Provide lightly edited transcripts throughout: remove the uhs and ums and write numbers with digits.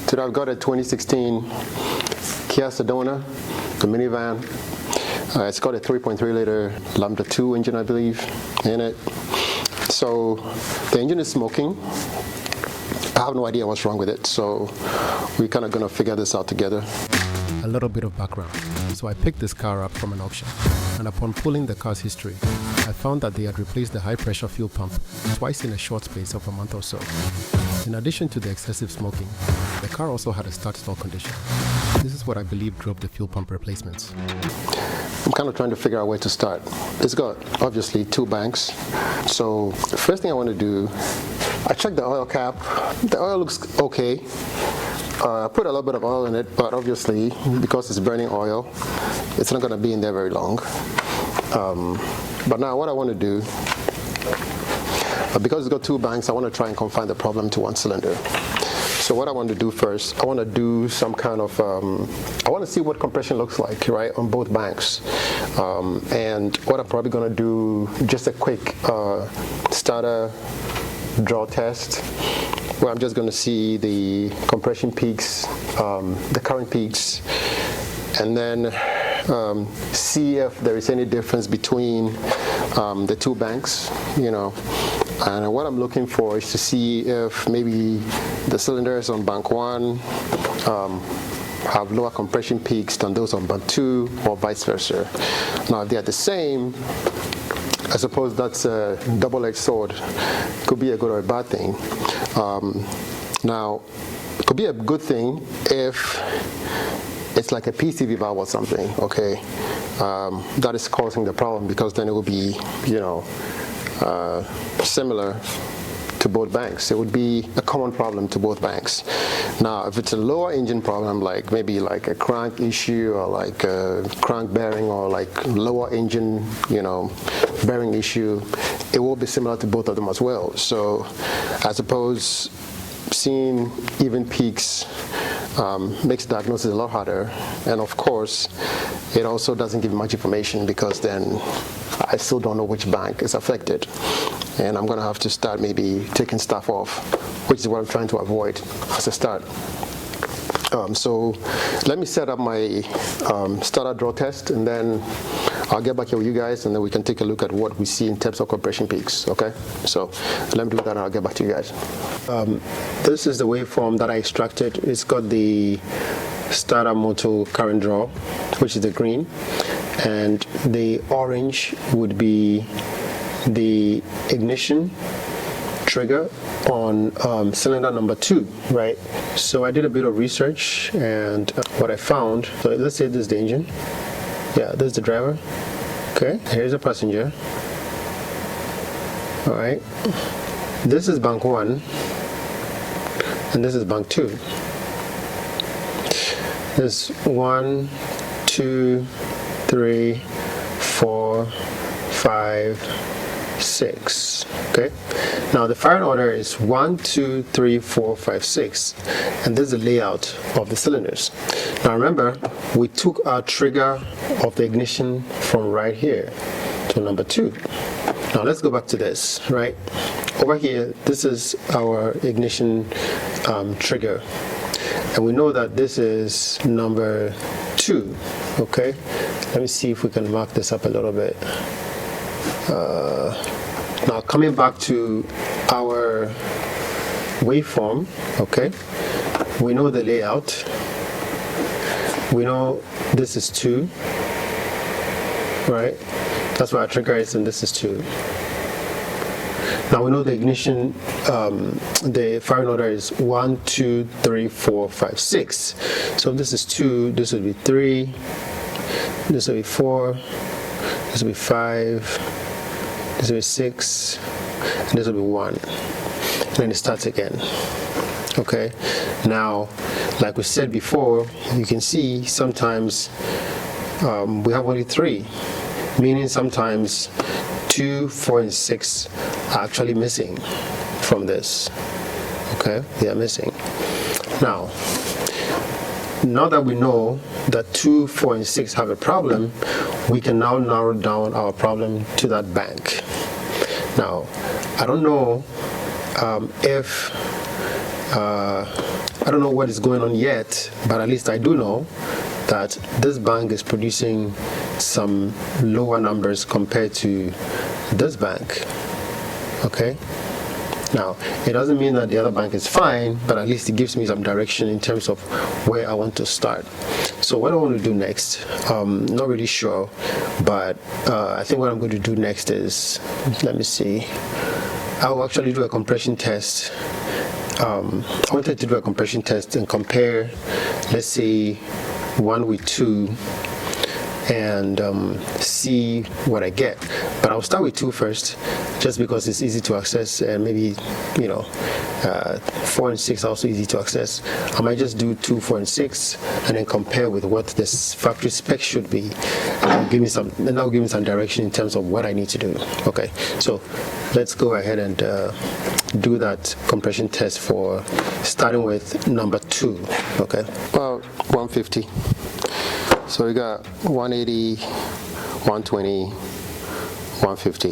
Today I've got a 2016 Kia Sedona, the minivan. It's got a 3.3 liter Lambda 2 engine, I believe, in it. So the engine is smoking. I have no idea what's wrong with it, so we're kind of going to figure this out together. A little bit of background. So I picked this car up from an auction, and upon pulling the car's history, I found that they had replaced the high-pressure fuel pump twice in a short space of a month or so. In addition to the excessive smoking, the car also had a start-stall condition. This is what I believe drove the fuel pump replacements. I'm kind of trying to figure out where to start. It's got, obviously, 2 banks. So the first thing I want to do, I checked the oil cap. The oil looks okay. I put a little bit of oil in it, but obviously, because it's burning oil, it's not going to be in there very long. But now what I want to do, because it's got 2 banks, I want to try and confine the problem to 1 cylinder. So what I want to do first, I want to do some kind of, I want to see what compression looks like, right, on both banks. And what I'm probably going to do, just a quick starter draw test, where I'm just going to see the compression peaks, the current peaks, and then see if there is any difference between the 2 banks, you know. And what I'm looking for is to see if maybe the cylinders on bank 1 have lower compression peaks than those on bank 2, or vice versa. Now, if they're the same, I suppose that's a double-edged sword. Could be a good or a bad thing. Now, it could be a good thing if it's like a PCV valve or something, okay, that is causing the problem, because then it will be, you know, similar to both banks. It would be a common problem to both banks. Now, if it's a lower engine problem, like maybe like a crank issue, or like a crank bearing, or like lower engine, you know, bearing issue, it will be similar to both of them as well. So I suppose seeing even peaks makes diagnosis a lot harder, and of course it also doesn't give much information, because then I still don't know which bank is affected, and I'm going to have to start maybe taking stuff off, which is what I'm trying to avoid as a start. So let me set up my starter draw test, and then I'll get back here with you guys, and then we can take a look at what we see in terms of compression peaks, okay? So let me do that, and I'll get back to you guys. This is the waveform that I extracted. It's got the starter motor current draw, which is the green, and the orange would be the ignition trigger on cylinder number 2, right? So I did a bit of research, and what I found, so let's say this is the engine. Yeah, this is the driver. Okay, here's a passenger. All right, this is bank 1, and this is bank 2. There's 1, 2, 3, 4, 5, 6. Okay, now the firing order is 1, 2, 3, 4, 5, 6, and this is the layout of the cylinders. Now remember, we took our trigger of the ignition from right here to number 2. Now let's go back to this, right? Over here, this is our ignition trigger, and we know that this is number 2. Okay, let me see if we can mark this up a little bit. Now coming back to our waveform, okay, we know the layout. We know this is 2, right? That's where our trigger is, and this is 2. Now we know the ignition, the firing order is 1, 2, 3, 4, 5, 6. So if this is 2, this would be 3, this would be 4, this would be 5, this will be 6, and this will be 1, and then it starts again. Okay, now like we said before, you can see sometimes we have only 3, meaning sometimes 2, 4, and 6 are actually missing from this. Okay, they are missing. Now that we know that 2, 4, and 6 have a problem, we can now narrow down our problem to that bank. Now, I don't know if I don't know what is going on yet, but at least I do know that this bank is producing some lower numbers compared to this bank. Okay? Now, it doesn't mean that the other bank is fine, but at least it gives me some direction in terms of where I want to start. So what I want to do next, not really sure, but I think what I'm going to do next is, let me see, I'll actually do a compression test. I wanted to do a compression test and compare, let's say, 1 with 2 and see what I get. But I'll start with 2 first, just because it's easy to access, and maybe 4 and 6 are also easy to access. I might just do 2, 4, and 6, and then compare with what this factory spec should be, and that'll give me some direction in terms of what I need to do. Okay, so let's go ahead and do that compression test for starting with number 2. Okay, About 150. So we got 180, 120, 150.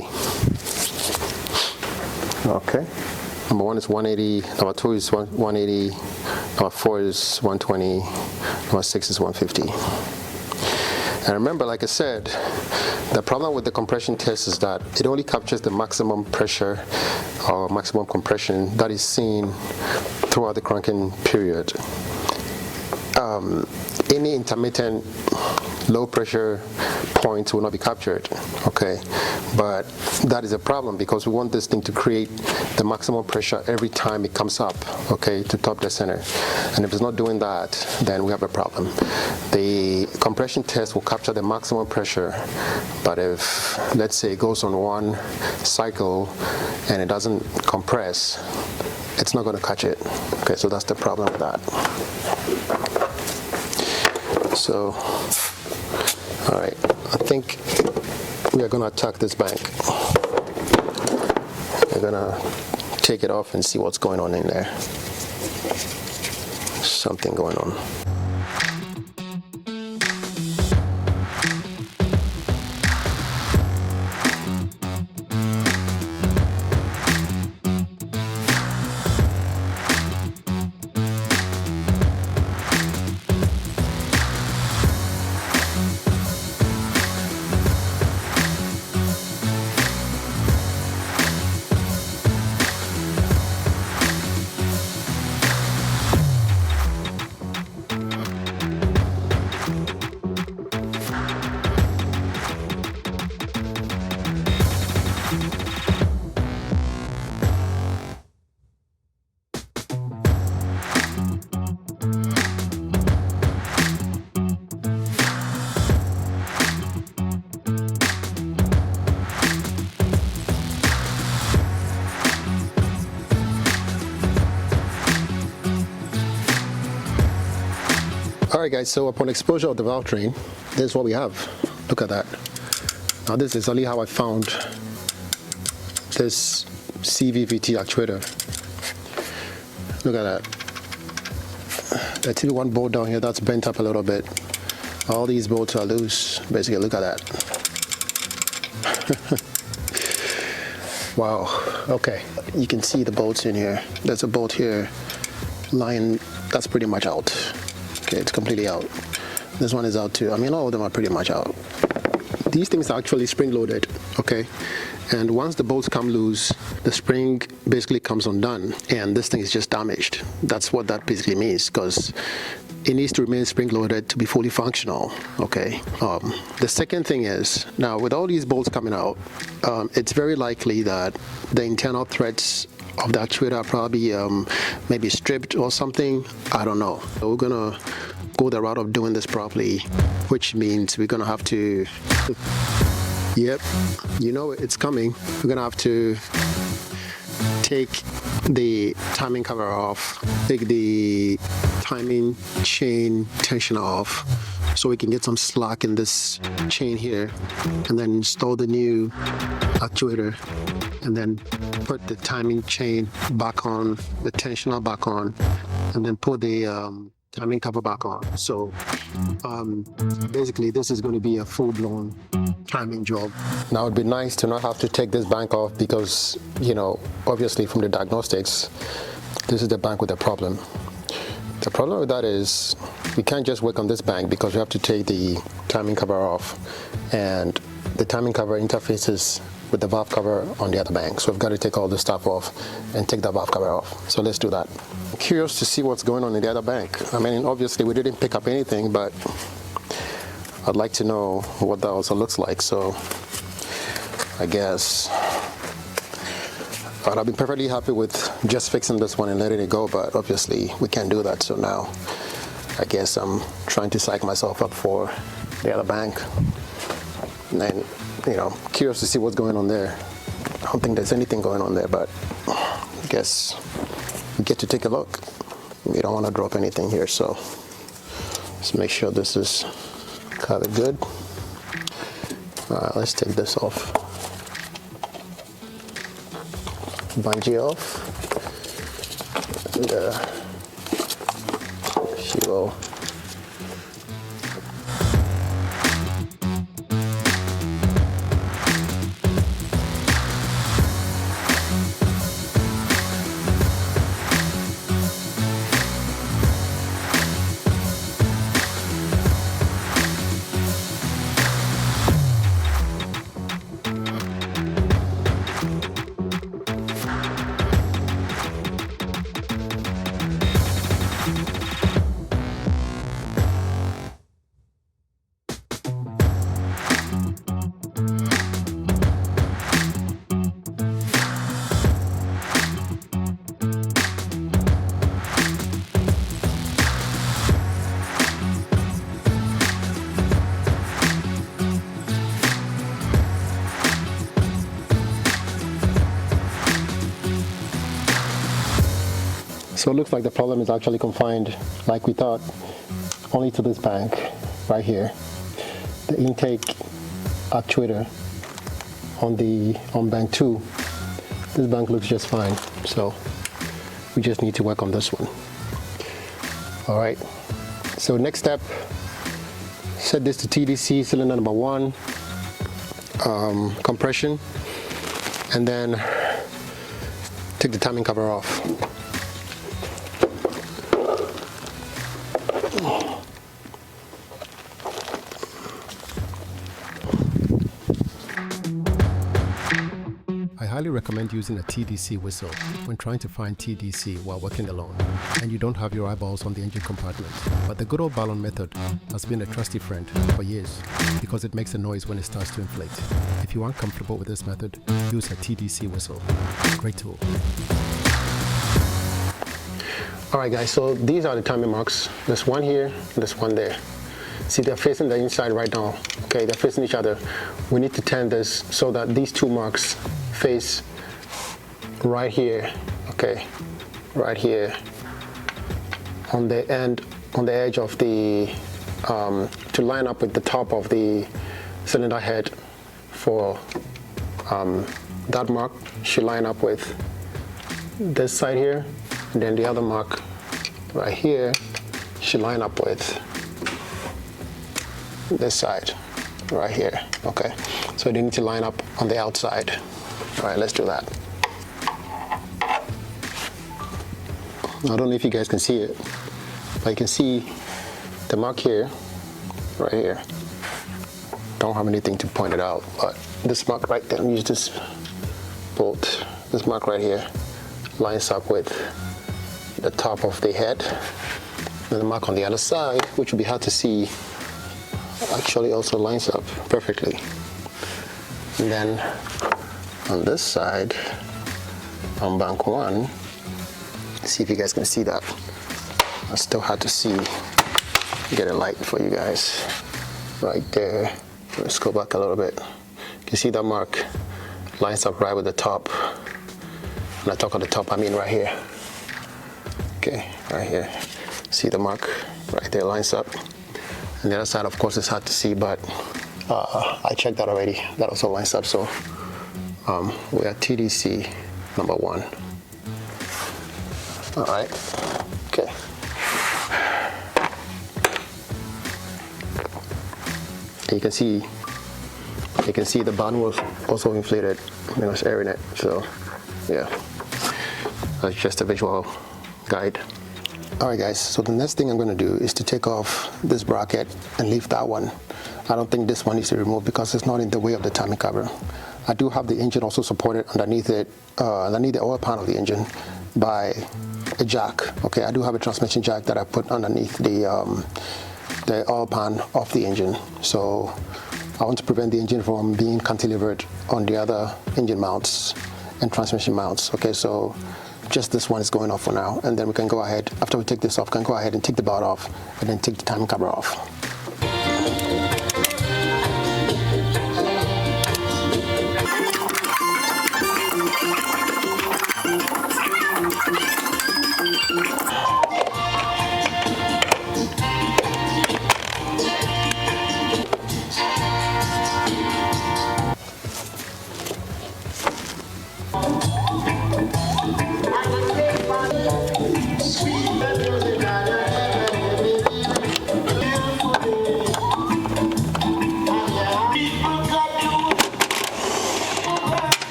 Okay. Number 1 is 180, number 2 is 180, number 4 is 120, number 6 is 150. And remember, like I said, the problem with the compression test is that it only captures the maximum pressure or maximum compression that is seen throughout the cranking period. Any intermittent low pressure points will not be captured, okay? But that is a problem because we want this thing to create the maximum pressure every time it comes up, okay, to top dead center. And if it's not doing that, then we have a problem. The compression test will capture the maximum pressure, but if, let's say, it goes on one cycle and it doesn't compress, it's not going to catch it. Okay, so that's the problem with that. So, all right, I think we are going to attack this bank. We're going to take it off and see what's going on in there. Something going on. Alright guys, so upon exposure of the valve train, this is what we have. Look at that. Now this is only how I found this CVVT actuator. Look at that. There's even one bolt down here that's bent up a little bit. All these bolts are loose. Basically, look at that. Wow, okay. You can see the bolts in here. There's a bolt here lying, that's pretty much out. Okay, it's completely out. This one is out too. I mean, all of them are pretty much out. These things are actually spring loaded, okay? And once the bolts come loose, the spring basically comes undone and this thing is just damaged. That's what that basically means, because it needs to remain spring loaded to be fully functional, okay? The second thing is, now with all these bolts coming out, it's very likely that the internal threads of the actuator are probably maybe stripped or something. I don't know. So we're gonna go the route of doing this properly, which means we're gonna have to, yep, you know it's coming. We're gonna have to take the timing cover off, take the timing chain tensioner off, so we can get some slack in this chain here, and then install the new actuator, and then put the timing chain back on, the tensioner back on, and then put the timing cover back on. So basically this is going to be a full-blown timing job. Now it'd be nice to not have to take this bank off because, you know, obviously from the diagnostics, this is the bank with a problem. The problem with that is we can't just work on this bank because we have to take the timing cover off, and the timing cover interfaces with the valve cover on the other bank. So we've got to take all this stuff off and take the valve cover off. So let's do that. I'm curious to see what's going on in the other bank. I mean, obviously we didn't pick up anything, but I'd like to know what that also looks like. So I guess I've been perfectly happy with just fixing this one and letting it go, but obviously we can't do that. So now I guess I'm trying to psych myself up for the other bank. And, you know, curious to see what's going on there. I don't think there's anything going on there, but I guess we get to take a look. We don't want to drop anything here, so let's make sure this is covered good. All right, let's take this off. Bungee off. And fuel. So it looks like the problem is actually confined, like we thought, only to this bank right here. The intake actuator on bank 2, this bank looks just fine. So we just need to work on this one. All right, so next step, set this to TDC cylinder number 1, compression, and then take the timing cover off. I highly recommend using a TDC whistle when trying to find TDC while working alone and you don't have your eyeballs on the engine compartment. But the good old ballon method has been a trusty friend for years because it makes a noise when it starts to inflate. If you aren't comfortable with this method, use a TDC whistle. Great tool. All right, guys, so these are the timing marks. There's one here, there's one there. See, they're facing the inside right now. Okay, they're facing each other. We need to turn this so that these two marks face right here, okay, right here on the end, on the edge of the, to line up with the top of the cylinder head. For that mark should line up with this side here, and then the other mark right here should line up with this side right here. Okay, so they need to line up on the outside. All right, let's do that. I don't know if you guys can see it, but you can see the mark here, right here. Don't have anything to point it out, but this mark right there, use this bolt, this mark right here lines up with the top of the head, and the mark on the other side, which would be hard to see, actually also lines up perfectly. And then on this side, on bank 1, see if you guys can see that. I still had to see, get a light for you guys right there. Let's go back a little bit. You can see that mark lines up right with the top. When I talk on the top, I mean right here. Okay, right here. See the mark right there lines up. And the other side, of course, is hard to see, but I checked that already. That also lines up. So we are TDC number 1. All right. Okay. You can see the button was also inflated when I was airing it. So yeah, that's just a visual guide. Alright guys, so the next thing I'm going to do is to take off this bracket and leave that one. I don't think this one needs to remove because it's not in the way of the timing cover. I do have the engine also supported underneath it, underneath the oil pan of the engine by a jack. Okay, I do have a transmission jack that I put underneath the oil pan of the engine. So I want to prevent the engine from being cantilevered on the other engine mounts and transmission mounts. Okay, so just this one is going off for now, and then we can go ahead, after we take this off, we can go ahead and take the belt off and then take the timing cover off.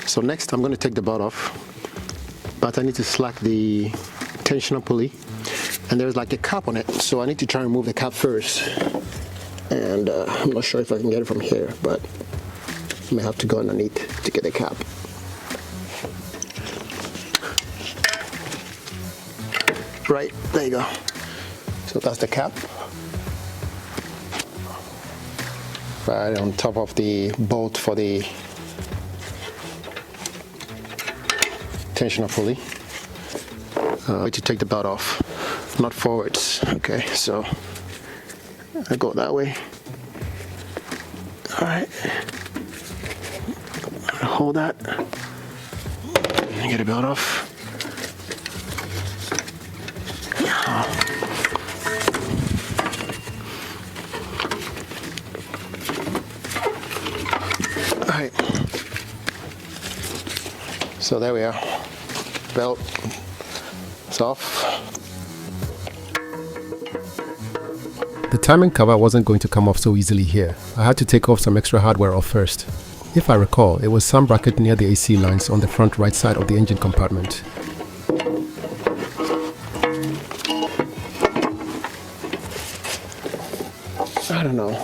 So next I'm going to take the belt off, but I need to slack the tensioner pulley, and there's like a cap on it, so I need to try and remove the cap first, and I'm not sure if I can get it from here, but I may have to go underneath to get the cap. Right, there you go. So that's the cap. Right on top of the bolt for the tensioner pulley. To take the belt off, not forwards. Okay, so I go that way. All right, hold that and get the belt off. All right, so there we are. Belt is off. The timing cover wasn't going to come off so easily here. I had to take off some extra hardware off first. If I recall, it was some bracket near the AC lines on the front right side of the engine compartment. I don't know.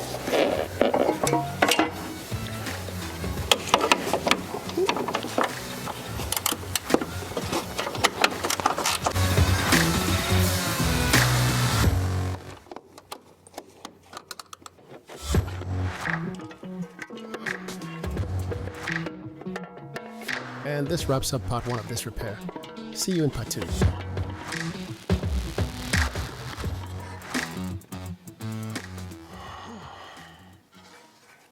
And this wraps up part 1 of this repair. See you in part 2.